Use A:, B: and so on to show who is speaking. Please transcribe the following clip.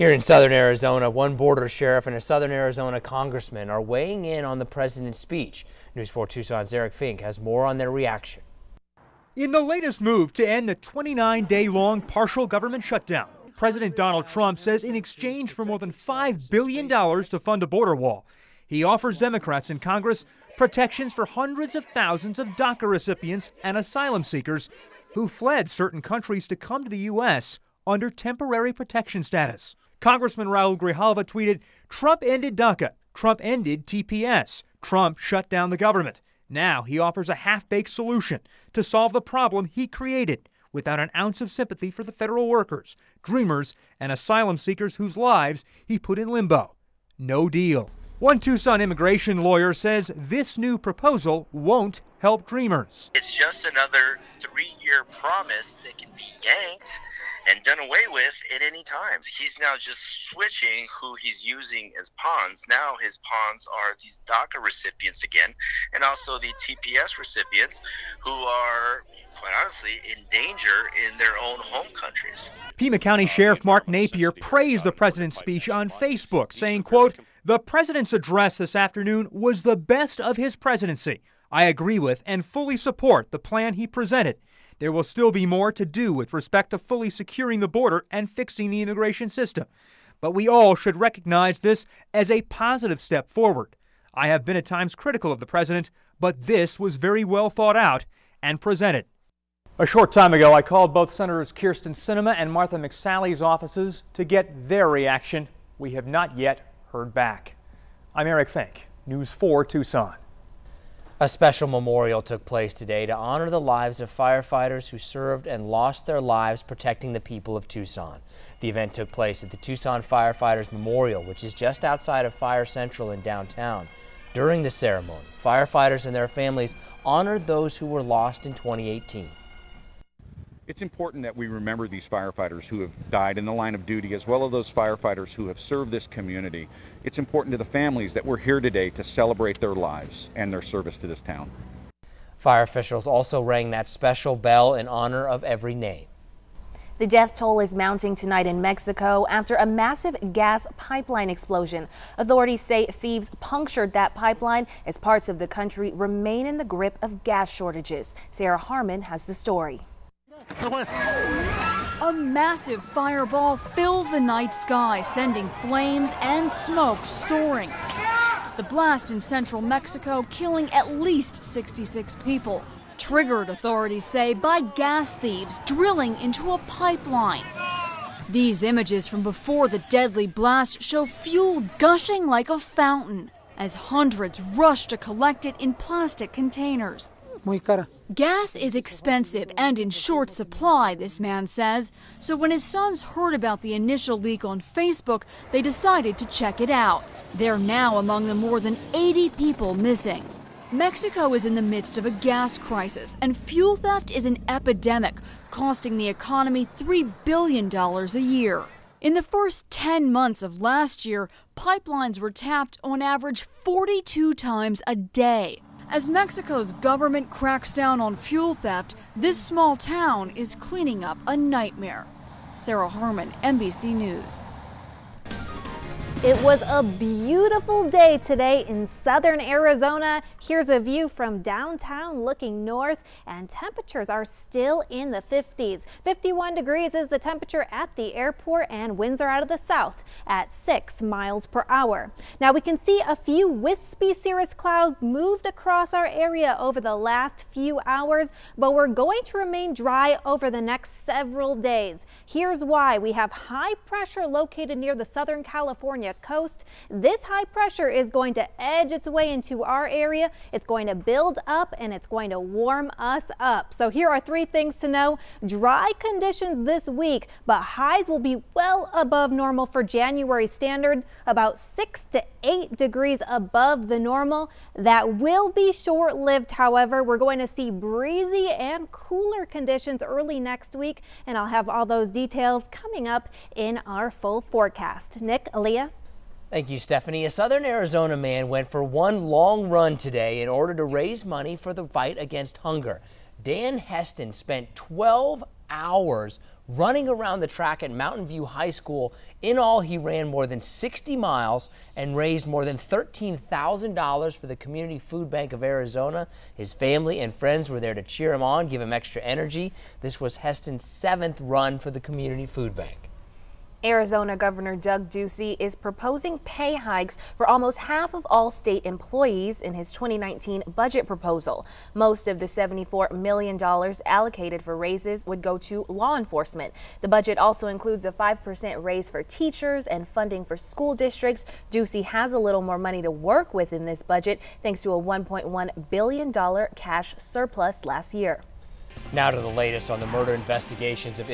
A: Here in southern Arizona, one border sheriff and a southern Arizona congressman are weighing in on the president's speech. News 4 Tucson's Eric Fink has more on their reaction.
B: In the latest move to end the 29-day-long partial government shutdown, President Donald Trump says in exchange for more than $5 billion to fund a border wall, he offers Democrats in Congress protections for hundreds of thousands of DACA recipients and asylum seekers who fled certain countries to come to the U.S. under temporary protection status. Congressman Raul Grijalva tweeted, "Trump ended DACA, Trump ended TPS, Trump shut down the government. Now he offers a half-baked solution to solve the problem he created without an ounce of sympathy for the federal workers, dreamers, and asylum seekers whose lives he put in limbo. No deal." One Tucson immigration lawyer says this new proposal won't help dreamers.
C: It's just another 3-year promise that can be yanked and done away with at any time. He's now just switching who he's using as pawns. Now his pawns are these DACA recipients again, and also the TPS recipients who are, quite honestly, in danger in their own home countries.
B: Pima County Sheriff Mark Napier praised the president's speech on Facebook, saying, quote, "The president's address this afternoon was the best of his presidency. I agree with and fully support the plan he presented. There will still be more to do with respect to fully securing the border and fixing the immigration system. But we all should recognize this as a positive step forward. I have been at times critical of the president, but this was very well thought out and presented." A short time ago, I called both Senators Kyrsten Sinema and Martha McSally's offices to get their reaction. We have not yet heard back. I'm Eric Fink, News 4 Tucson.
A: A special memorial took place today to honor the lives of firefighters who served and lost their lives protecting the people of Tucson. The event took place at the Tucson Firefighters Memorial, which is just outside of Fire Central in downtown. During the ceremony, firefighters and their families honored those who were lost in 2018.
D: It's important that we remember these firefighters who have died in the line of duty, as well as those firefighters who have served this community. It's important to the families that we're here today to celebrate their lives and their service to this town.
A: Fire officials also rang that special bell in honor of every name.
E: The death toll is mounting tonight in Mexico after a massive gas pipeline explosion. Authorities say thieves punctured that pipeline as parts of the country remain in the grip of gas shortages. Sarah Harmon has the story.
F: A massive fireball fills the night sky, sending flames and smoke soaring. The blast in central Mexico killing at least 66 people. Triggered, authorities say, by gas thieves drilling into a pipeline. These images from before the deadly blast show fuel gushing like a fountain as hundreds rush to collect it in plastic containers. Gas is expensive and in short supply, this man says. So when his sons heard about the initial leak on Facebook, they decided to check it out. They're now among the more than 80 people missing. Mexico is in the midst of a gas crisis, and fuel theft is an epidemic, costing the economy $3 billion a year. In the first 10 months of last year, pipelines were tapped on average 42 times a day. As Mexico's government cracks down on fuel theft, this small town is cleaning up a nightmare. Sarah Harmon, NBC News.
E: It was a beautiful day today in southern Arizona. Here's a view from downtown looking north, and temperatures are still in the 50s. 51 degrees is the temperature at the airport, and winds are out of the south at 6 miles per hour. Now we can see a few wispy cirrus clouds moved across our area over the last few hours, but we're going to remain dry over the next several days. Here's why. We have high pressure located near the Southern California coast. This high pressure is going to edge its way into our area. It's going to build up and it's going to warm us up. So here are 3 things to know. Dry conditions this week, but highs will be well above normal for January standard, about 6 to 8 degrees above the normal. That will be short-lived, however. We're going to see breezy and cooler conditions early next week, and I'll have all those details coming up in our full forecast. Nick, Aaliyah.
A: Thank you, Stephanie. A southern Arizona man went for one long run today in order to raise money for the fight against hunger. Dan Heston spent 12 hours running around the track at Mountain View High School. In all, he ran more than 60 miles and raised more than $13,000 for the Community Food Bank of Arizona. His family and friends were there to cheer him on, give him extra energy. This was Heston's 7th run for the Community Food Bank.
G: Arizona Governor Doug Ducey is proposing pay hikes for almost half of all state employees in his 2019 budget proposal. Most of the $74 million allocated for raises would go to law enforcement. The budget also includes a 5% raise for teachers and funding for school districts. Ducey has a little more money to work with in this budget thanks to a $1.1 billion cash surplus last year.
A: Now to the latest on the murder investigations of